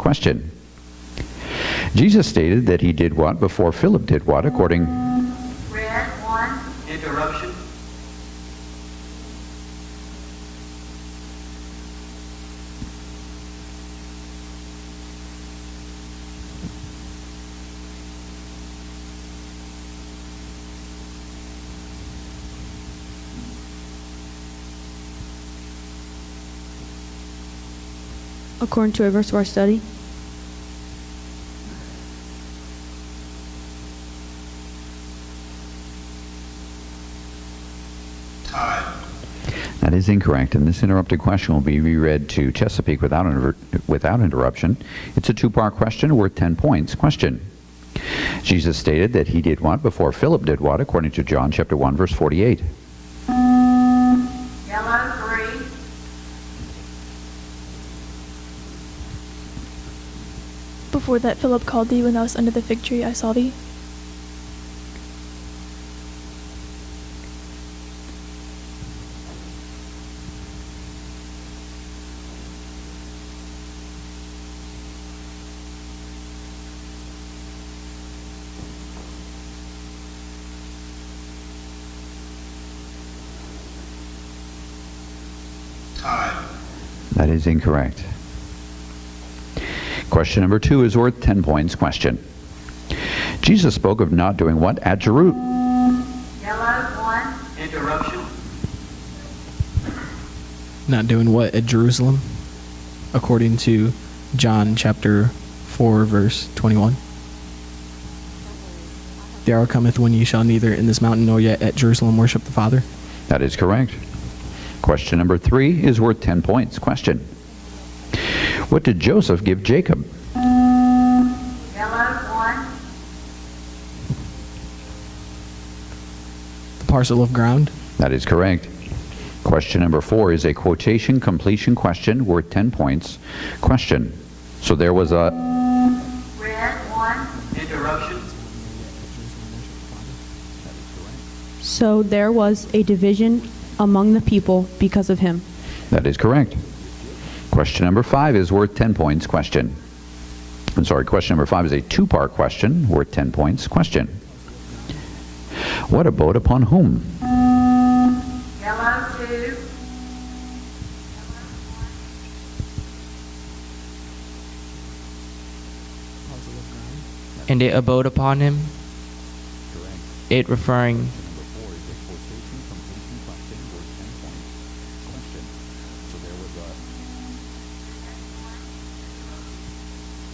Question. Jesus stated that he did what before Philip did what, according... Red 1. Interruption. According to a verse of our study. Time. That is incorrect, and this interrupted question will be reread to Chesapeake without interruption. It's a two-part question worth 10 points. Question. Jesus stated that he did what before Philip did what, according to John chapter 1, verse 48. Yellow 3. Before that Philip called thee when thou wast under the fig tree, I saw thee. Time. That is incorrect. Question number 2 is worth 10 points. Question. Jesus spoke of not doing what at Jerusalem? Yellow 1. Interruption. Not doing what at Jerusalem? According to John chapter 4, verse 21. The hour cometh when ye shall neither in this mountain nor yet at Jerusalem worship the Father. That is correct. Question number 3 is worth 10 points. Question. What did Joseph give Jacob? Yellow 1. The parcel of ground. That is correct. Question number 4 is a quotation completion question worth 10 points. Question. So there was a... Red 1. Interruption. So there was a division among the people because of him. That is correct. Question number 5 is worth 10 points. Question. I'm sorry, question number 5 is a two-part question worth 10 points. Question. What abode upon whom? Yellow 2. And it abode upon him. It referring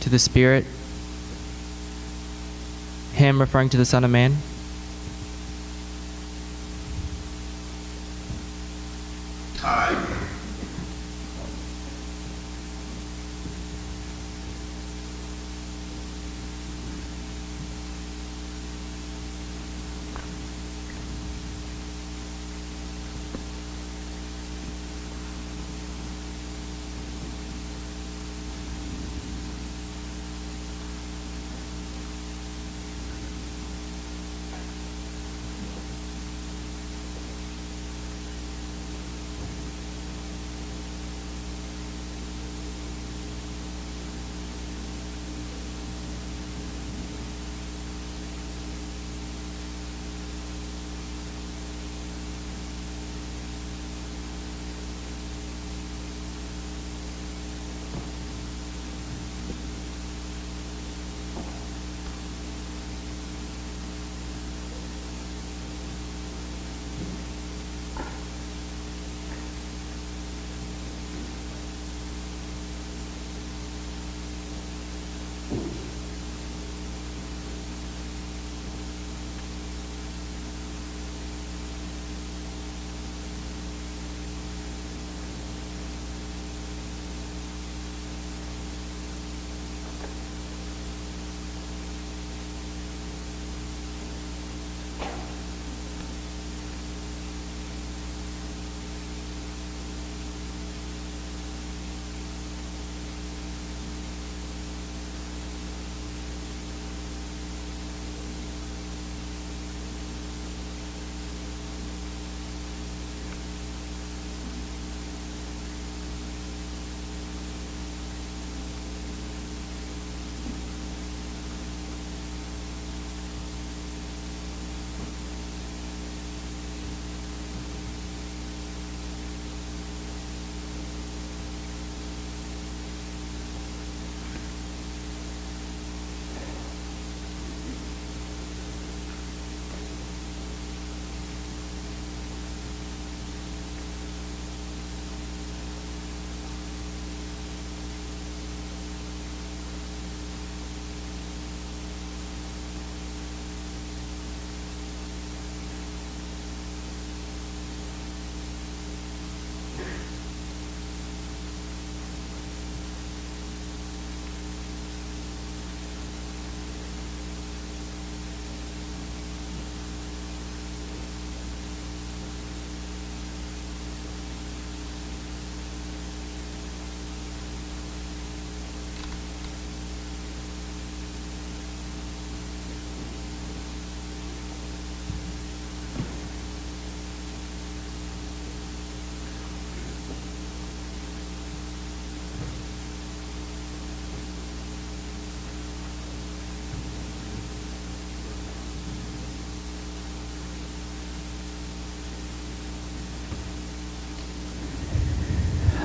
to the Spirit. Him referring to the Son of Man. Time.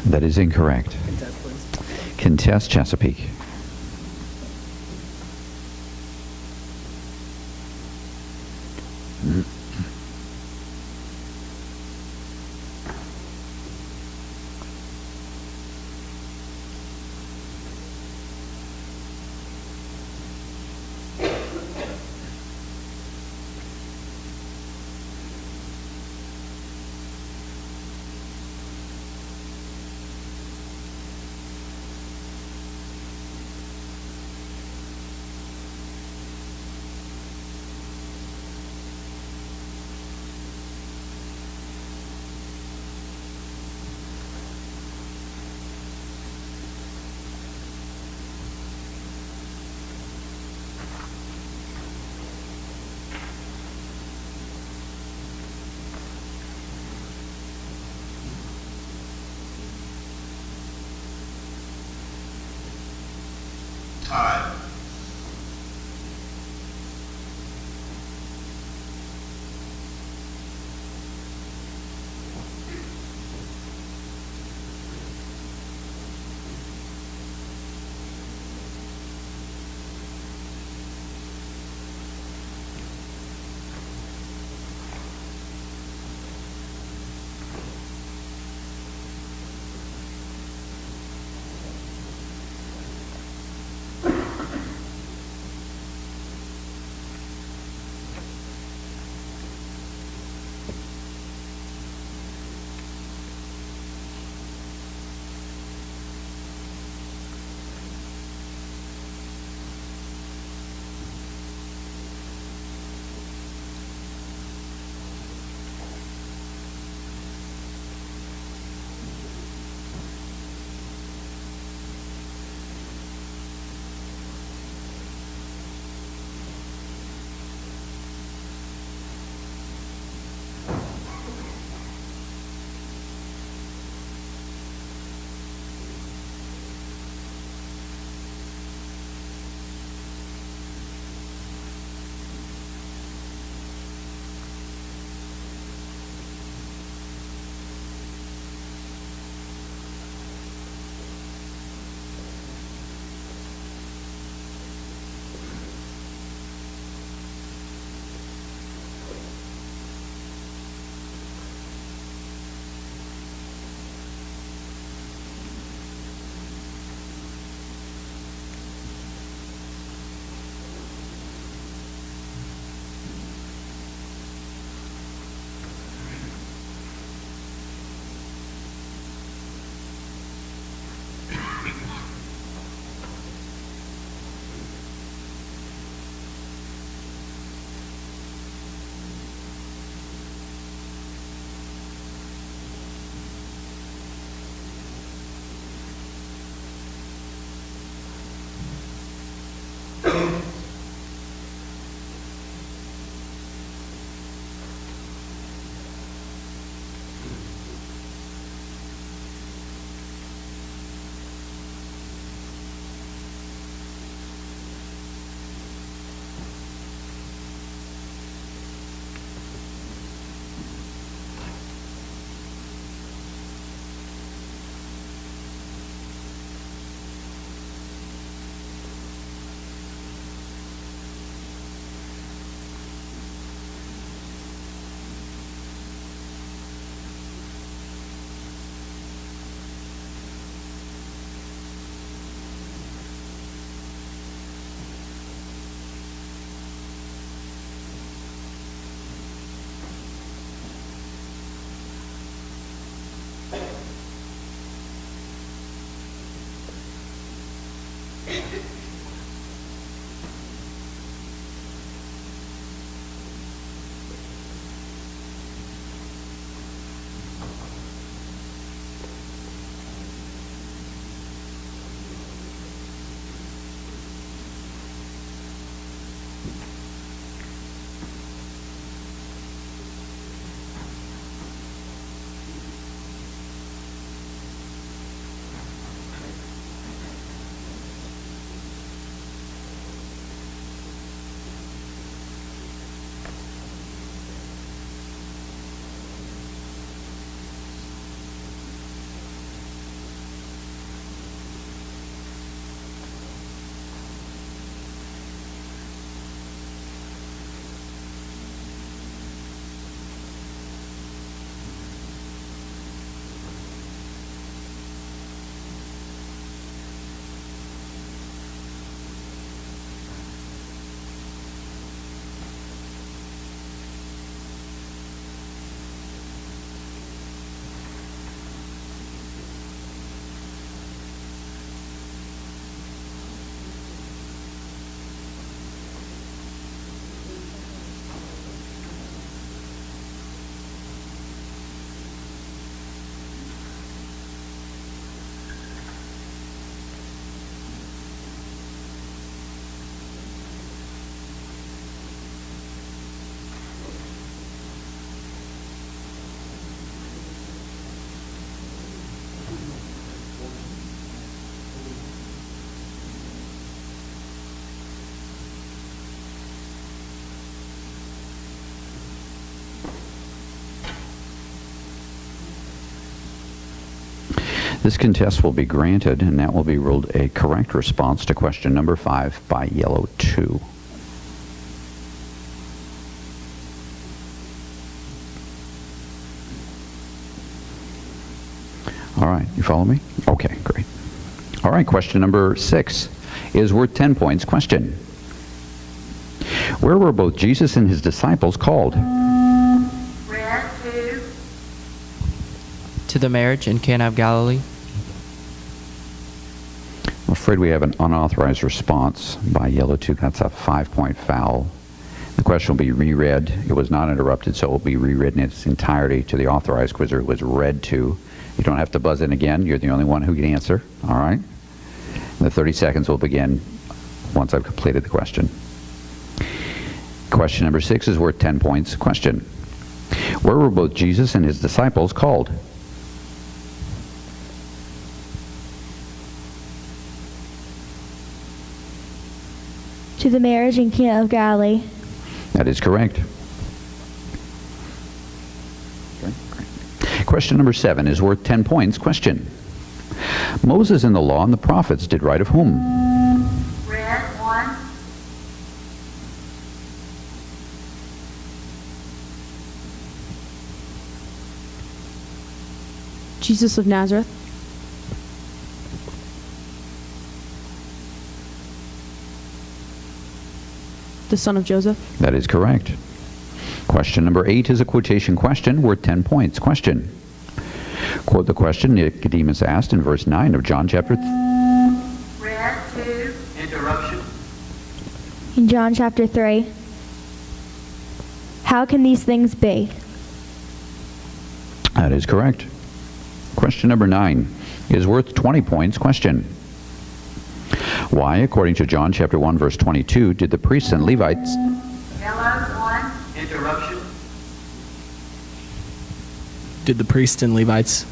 That is incorrect. Contest, please. Contest Chesapeake. Tied. This contest will be granted, and that will be ruled a correct response to question number 5 by yellow 2. All right, you follow me? Okay, great. All right, question number 6 is worth 10 points. Question: where were both Jesus and his disciples called? Red 2. To the marriage in Cana of Galilee. I'm afraid we have an unauthorized response by yellow 2. That's a 5-point foul. The question will be reread. It was not interrupted, so it will be reread in its entirety to the authorized quizzer. It was red 2. You don't have to buzz in again. You're the only one who can answer. All right? And the 30 seconds will begin once I've completed the question. Question number 6 is worth 10 points. Question: where were both Jesus and his disciples called? To the marriage in Cana of Galilee. That is correct. Okay, great. Question number 7 is worth 10 points. Question: Moses in the law and the prophets did write of whom? Red 1. Jesus of Nazareth. The son of Joseph. That is correct. Question number 8 is a quotation question worth 10 points. Question: quote the question Nicodemus asked in verse 9 of John chapter Red 2. Interruption. In John chapter 3. How can these things be? That is correct. Question number 9 is worth 20 points. Question: why, according to John chapter 1 verse 22, did the priests and Levites Yellow 1. Interruption. Did the priests and Levites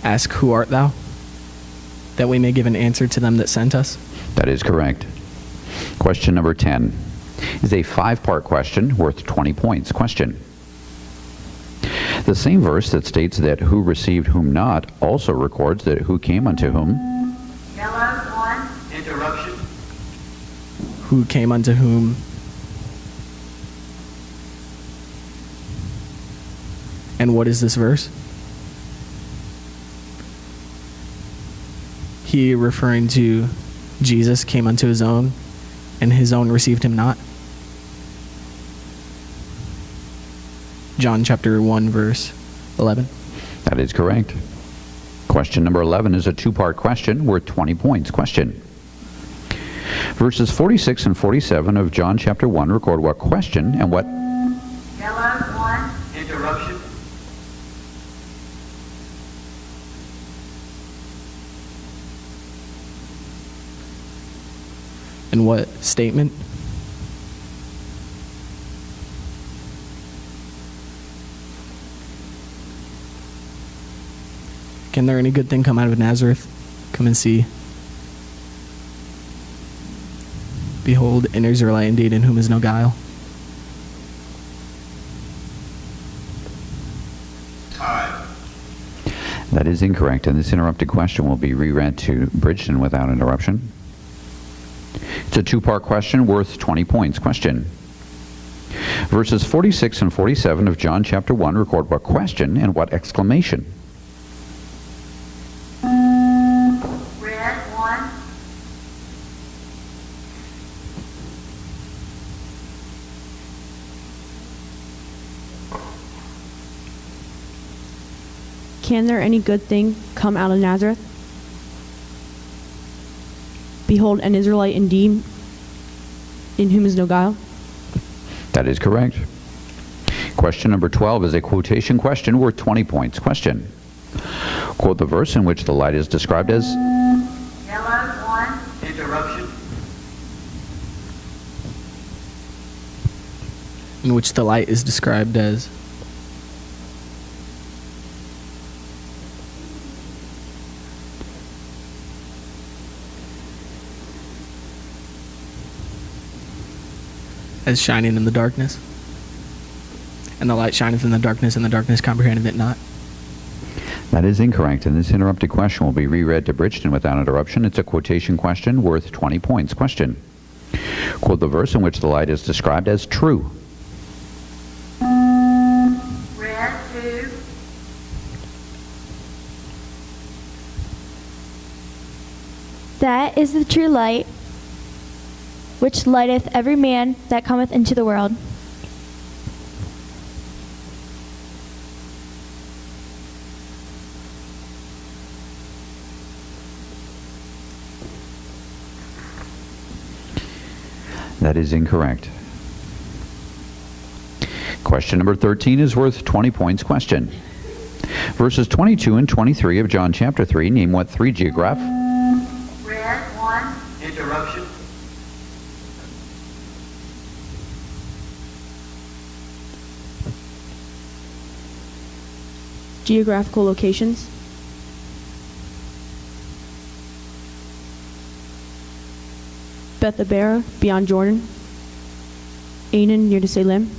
ask, "Who art thou?" that we may give an answer to them that sent us? That is correct. Question number 10 is a 5-part question worth 20 points. Question: the same verse that states that who received whom not also records that who came unto whom. Yellow 1. Interruption. Who came unto whom? And what is this verse? He, referring to Jesus, came unto his own, and his own received him not. John chapter 1, verse 11. That is correct. Question number 11 is a 2-part question worth 20 points. Question: verses 46 and 47 of John chapter 1 record what question and what... Yellow 1. Interruption. And what statement? Can there any good thing come out of Nazareth? Come and see. Behold, an Israelite indeed, in whom is no guile. Time. That is incorrect, and this interrupted question will be reread to Bridgeton without interruption. It's a 2-part question worth 20 points. Question: verses 46 and 47 of John chapter 1 record what question and what exclamation. Red 1. Can there any good thing come out of Nazareth? Behold, an Israelite indeed, in whom is no guile. That is correct. Question number 12 is a quotation question worth 20 points. Question: quote the verse in which the light is described as... Yellow 1. Interruption. In which the light is described as... as shining in the darkness. And the light shineth in the darkness, and the darkness comprehended it not. That is incorrect, and this interrupted question will be reread to Bridgeton without interruption. It's a quotation question worth 20 points. Question. Quote the verse in which the light is described as true. Red 2. That is the true light, which lighteth every man that cometh into the world. That is incorrect. Question number 13 is worth 20 points. Question. Verses 22 and 23 of John chapter 3, name what three geographic... Red 1. Interruption. Geographical locations. Bethabara, beyond Jordan. Anan, near to Salem.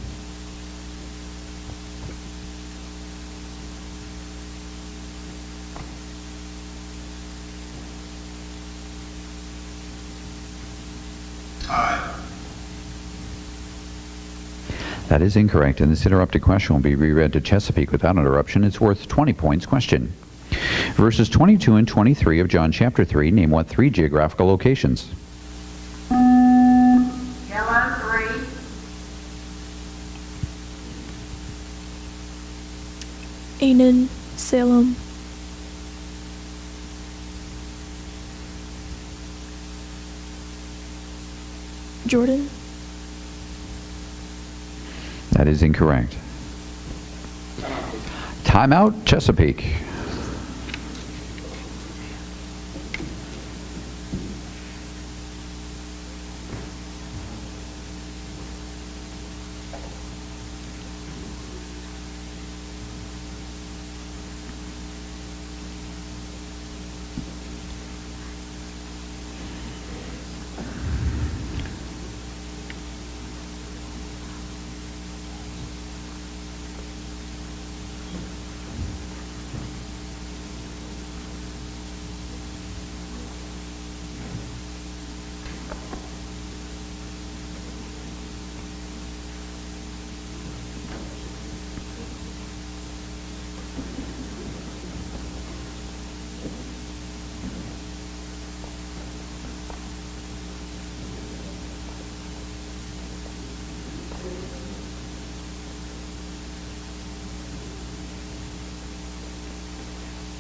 Time. That is incorrect, and this interrupted question will be reread to Chesapeake without interruption. It's worth 20 points. Question. Verses 22 and 23 of John chapter 3, name what three geographical locations? Yellow 3. Anan, Salem, Jordan. That is incorrect. Timeout, Chesapeake.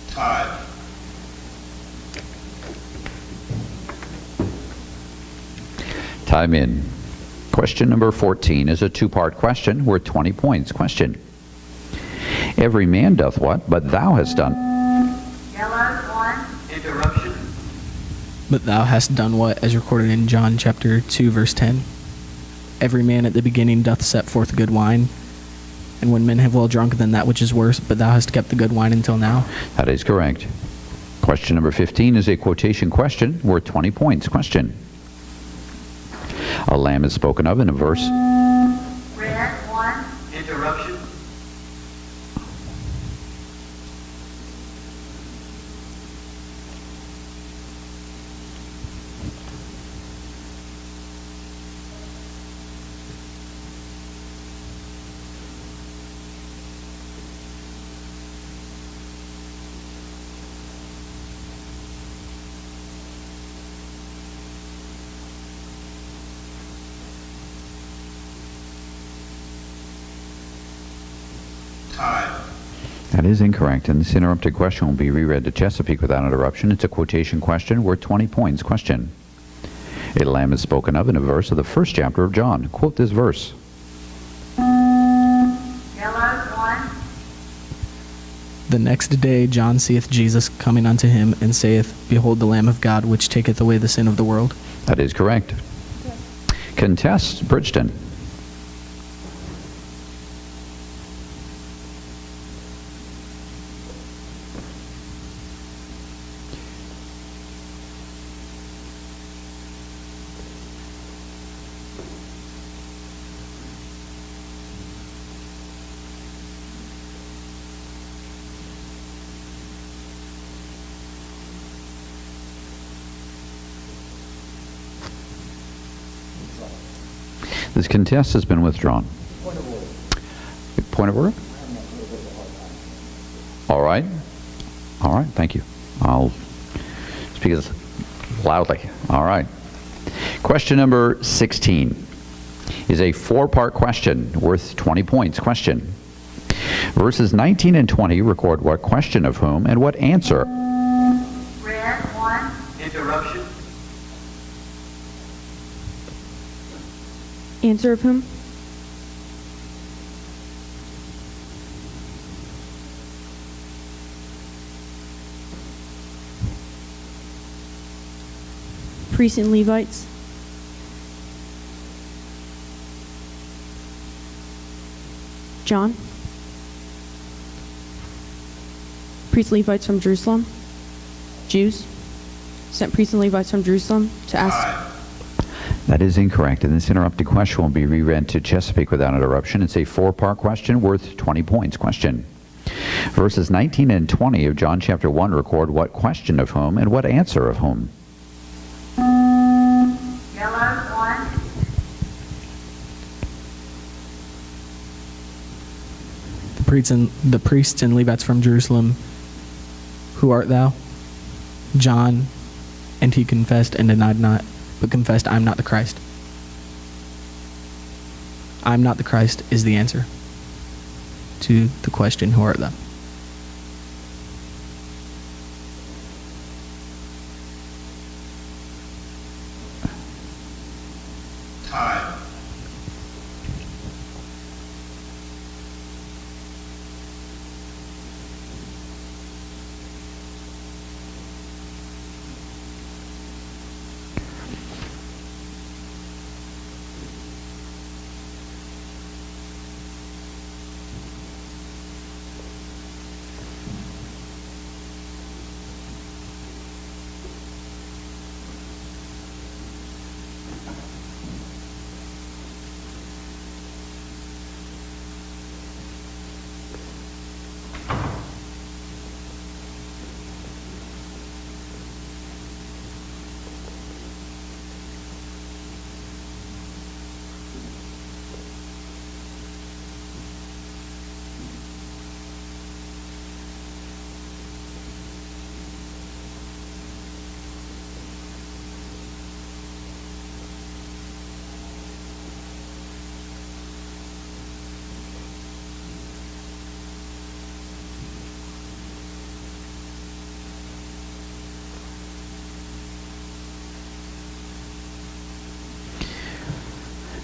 Time. Time in. Question number 14 is a two-part question worth 20 points. Question. Every man doth what? But thou hast done. Yellow 1. Interruption. But thou hast done what, as recorded in John chapter 2, verse 10? Every man at the beginning doth set forth good wine, and when men have well drunk, then that which is worse, but thou hast kept the good wine until now. That is correct. Question number 15 is a quotation question worth 20 points. Question. A lamb is spoken of in a verse. Red 1. Interruption. Time. That is incorrect, and this interrupted question will be reread to Chesapeake without interruption. It's a quotation question worth 20 points. Question. A lamb is spoken of in a verse of the first chapter of John. Quote this verse. Yellow 1. The next day John seeth Jesus coming unto him, and saith, Behold the Lamb of God, which taketh away the sin of the world. That is correct. Contest, Bridgeton. This contest has been withdrawn. Point of order? All right. All right, thank you. I'll speak as loudly. All right. Question number 16 is a four-part question worth 20 points. Question. Verses 19 and 20 record what question of whom and what answer. Red, 1. Interruption. Answer of whom? Priests and Levites. John. Priests and Levites from Jerusalem. Jews. Sent priests and Levites from Jerusalem to ask. Tied. That is incorrect, and this interrupted question will be reread to Chesapeake without interruption. It's a four-part question worth 20 points. Question. Verses 19 and 20 of John chapter 1 record what question of whom and what answer of whom. Yellow, 1. The priests and Levites from Jerusalem, who art thou? John, and he confessed and denied not, but confessed, I am not the Christ. I am not the Christ is the answer to the question, who art thou? Tied.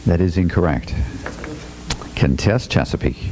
That is incorrect. Contest Chesapeake.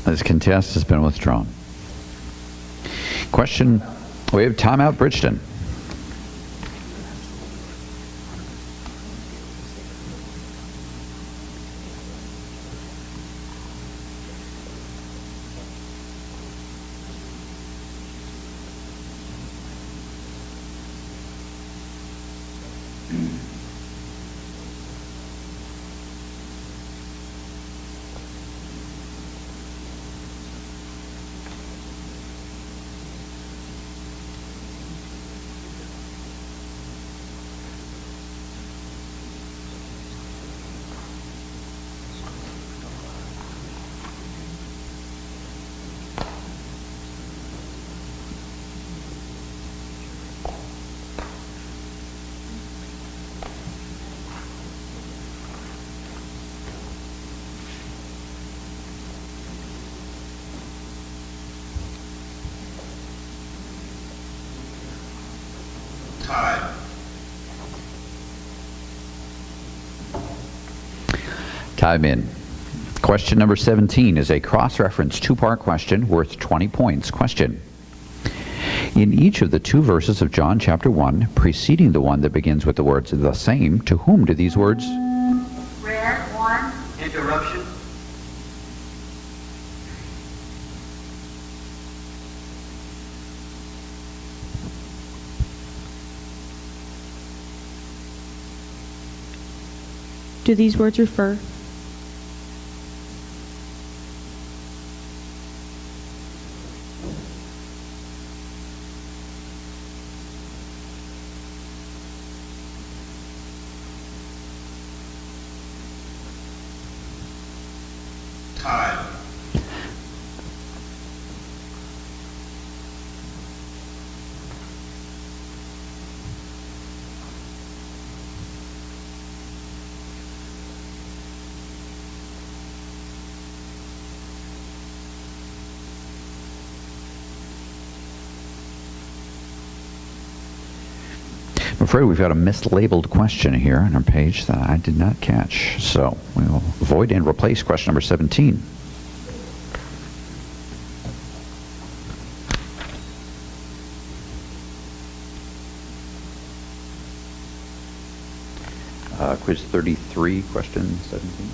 This contest has been withdrawn. Question, we have timeout Bridgeton. Tied. Time in. Question number 17 is a cross-reference two-part question worth 20 points. Question. In each of the two verses of John chapter 1, preceding the one that begins with the words the same, to whom do these words? Red, 1. Interruption. Do these words refer? Time. I'm afraid we've got a mislabeled question here on our page that I did not catch. So we'll avoid and replace question number 17. Quiz 33, question 17.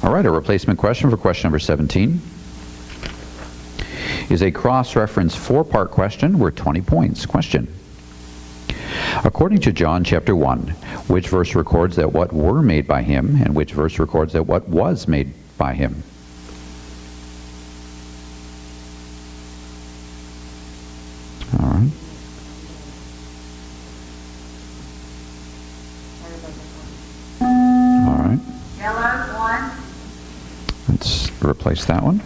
All right, a replacement question for question number 17 is a cross-reference four-part question worth 20 points. Question. According to John chapter 1, which verse records that what were made by him, and which verse records that what was made by him? All right. All right. Yellow, 1. Let's replace that one.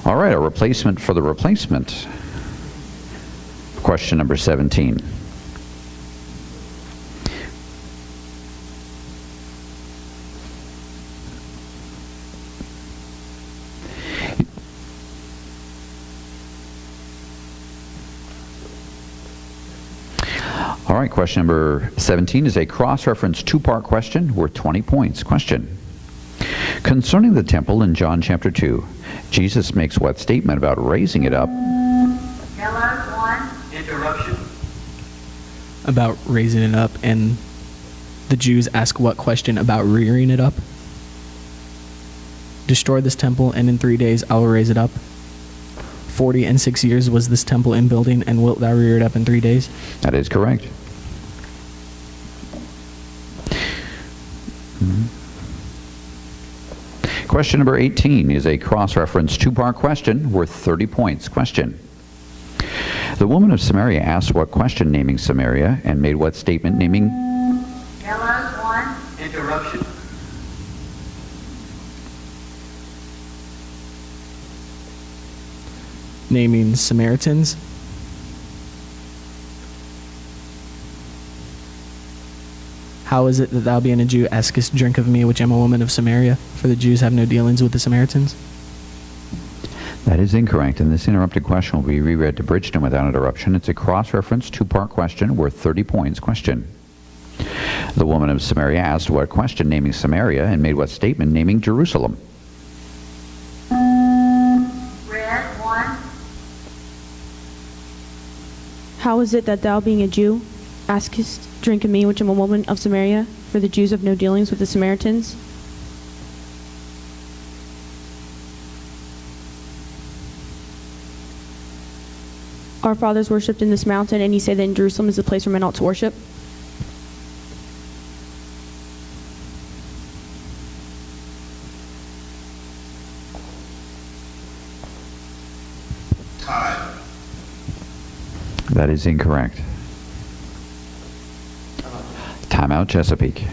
All right, a replacement for the replacement. Question number 17. All right, question number 17 is a cross-reference two-part question worth 20 points. Question. Concerning the temple in John chapter 2, Jesus makes what statement about raising it up? Yellow, 1. Interruption. About raising it up, and the Jews ask what question about rearing it up? Destroy this temple, and in 3 days I will raise it up. 46 years was this temple in building, and wilt thou rear it up in 3 days? That is correct. Question number 18 is a cross-reference two-part question worth 30 points. Question. The woman of Samaria asked what question naming Samaria and made what statement naming? Yellow, 1. Interruption. Naming Samaritans. How is it that thou, being a Jew, askest drink of me, which am a woman of Samaria? For the Jews have no dealings with the Samaritans. That is incorrect, and this interrupted question will be reread to Bridgeton without interruption. It's a cross-reference two-part question worth 30 points. Question. The woman of Samaria asked what question naming Samaria and made what statement naming Jerusalem? Red, 1. How is it that thou, being a Jew, askest drink of me, which am a woman of Samaria? For the Jews have no dealings with the Samaritans. Our fathers worshipped in this mountain, and ye say that in Jerusalem is the place where men ought to worship. Time. That is incorrect. Timeout, Chesapeake.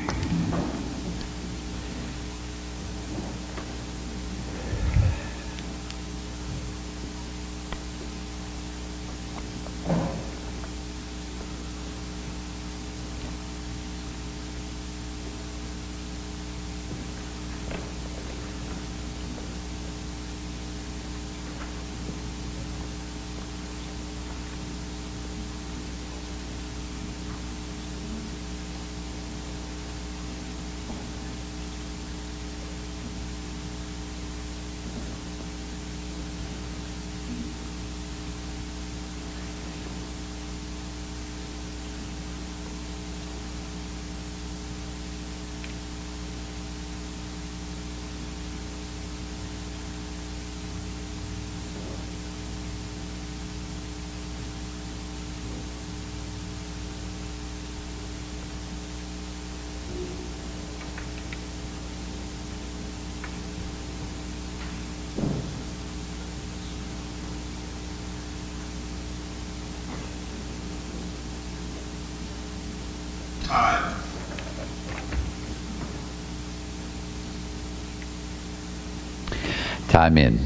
Time in.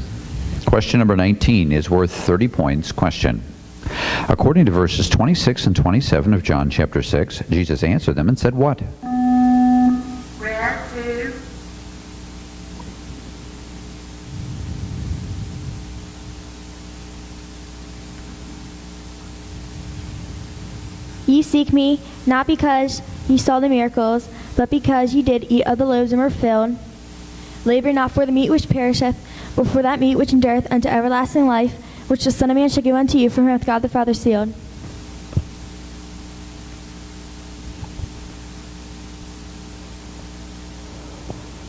Question number 19 is worth 30 points. Question. According to verses 26 and 27 of John chapter 6, Jesus answered them and said what? Where to? Ye seek me, not because ye saw the miracles, but because ye did eat of the loaves and were filled. Labor not for the meat which perisheth, but for that meat which endureth unto everlasting life, which the Son of Man shall give unto you, from whom hath God the Father sealed.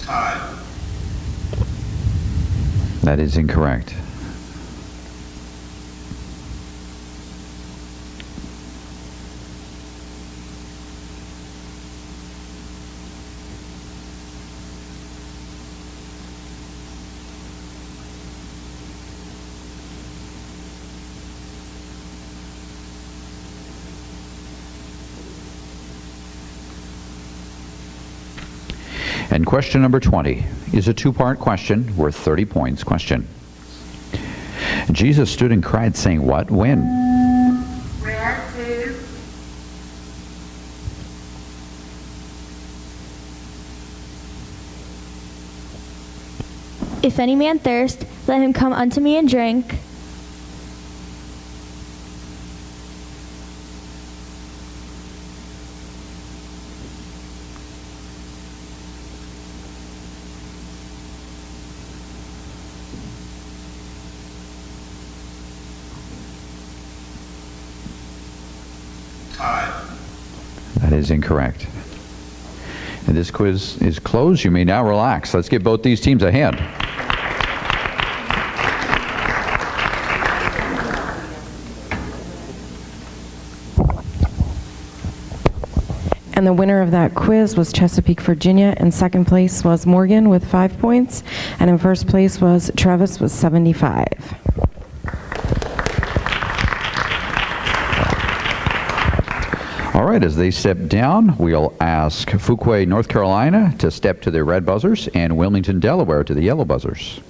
Time. That is incorrect. And question number 20 is a two-part question worth 30 points. Question. Jesus stood and cried, saying what? When? Where to? If any man thirst, let him come unto me and drink. Time. That is incorrect. And this quiz is closed. You may now relax. Let's give both these teams a hand. And the winner of that quiz was Chesapeake, Virginia. In second place was Morgan with 5 points. And in first place was Travis with 75. All right, as they step down, we'll ask Fuquay, North Carolina to step to their red buzzers and Wilmington, Delaware to the yellow buzzers.